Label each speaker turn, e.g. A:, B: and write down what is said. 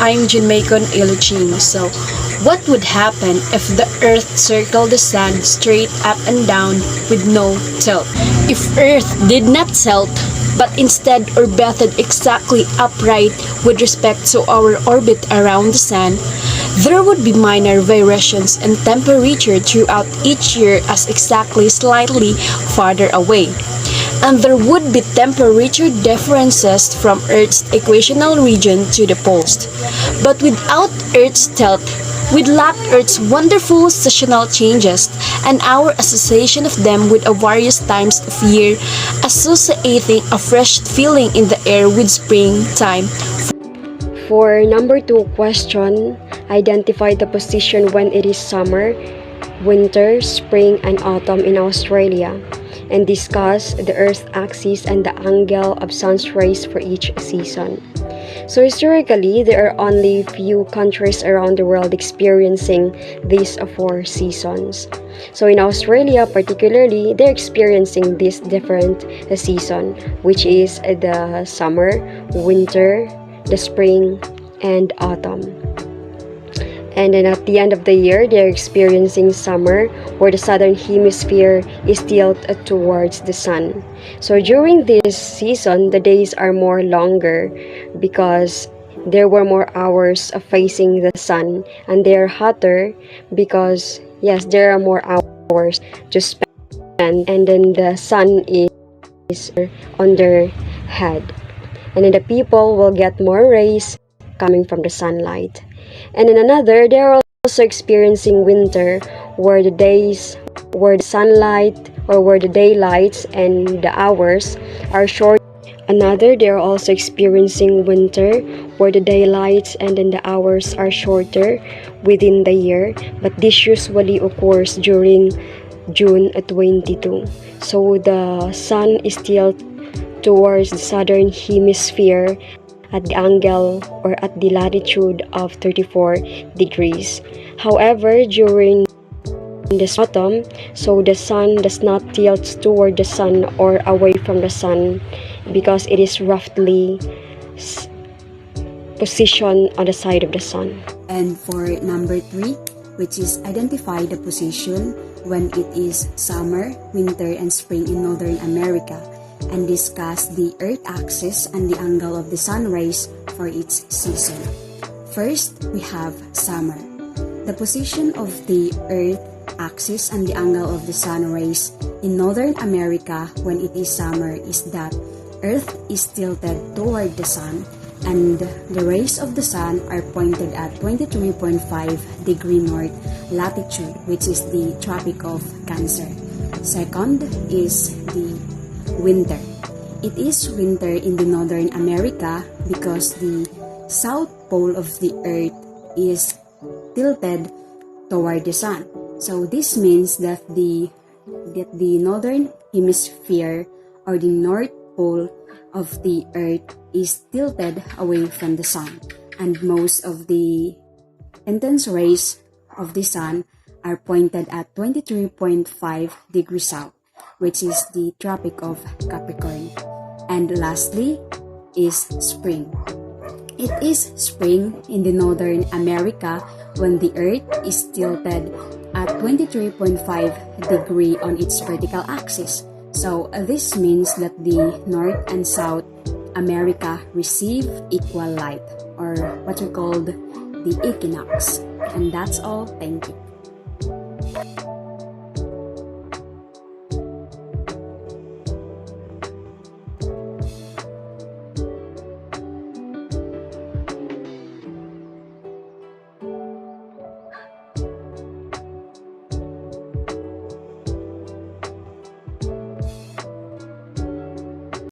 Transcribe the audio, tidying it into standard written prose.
A: I'm Jinmaicon Iluchino. So, what would happen if the Earth circled the Sun straight up and down with no tilt? If Earth did not tilt, but instead orbited exactly upright with respect to our orbit around the Sun, there would be minor variations in temperature throughout each year as exactly slightly farther away. And there would be temperature differences from Earth's equatorial region to the poles. But without Earth's tilt, we'd lack Earth's wonderful seasonal changes and our association of them with a various times of year, associating a fresh feeling in the air with springtime.
B: For number 2 question, identify the position when it is summer, winter, spring, and autumn in Australia, and discuss the Earth's axis and the angle of sun's rays for each season. So historically, there are only few countries around the world experiencing these 4 seasons. So in Australia particularly, they're experiencing this different season, which is the summer, winter, the spring, and autumn. And then at the end of the year, they're experiencing summer, where the southern hemisphere is tilted towards the sun. So during this season, the days are more longer because there were more hours of facing the sun, and they're hotter because, yes, there are more hours to spend, and then the sun is on their head. And then the people will get more rays coming from the sunlight. And in another, they are also experiencing winter, where the days, where the sunlight, or where the daylights and the hours are short. Another, they are also experiencing winter, where the daylights and then the hours are shorter within the year. But this usually occurs during June 22. So the sun is tilted towards the southern hemisphere at the angle or at the latitude of 34 degrees. However, during this autumn, so the sun does not tilt toward the sun or away from the sun because it is roughly positioned on the side of the sun.
C: And for number 3, which is identify the position when it is summer, winter, and spring in Northern America, and discuss the Earth axis and the angle of the sun rays for each season. First, we have summer. The position of the Earth axis and the angle of the sun rays in Northern America when it is summer is that Earth is tilted toward the sun and the rays of the sun are pointed at 23.5 degree north latitude, which is the Tropic of Cancer. Second is the winter. It is winter in the Northern America because the south pole of the Earth is tilted toward the sun. So this means that the northern hemisphere or the north pole of the Earth is tilted away from the sun, and most of the intense rays of the sun are pointed at 23.5 degrees south, which is the Tropic of Capricorn. And lastly is spring. It is spring in the Northern America when the Earth is tilted at 23.5 degree on its vertical axis. So this means that the North and South America receive equal light, or what we call the equinox. And that's all. Thank you.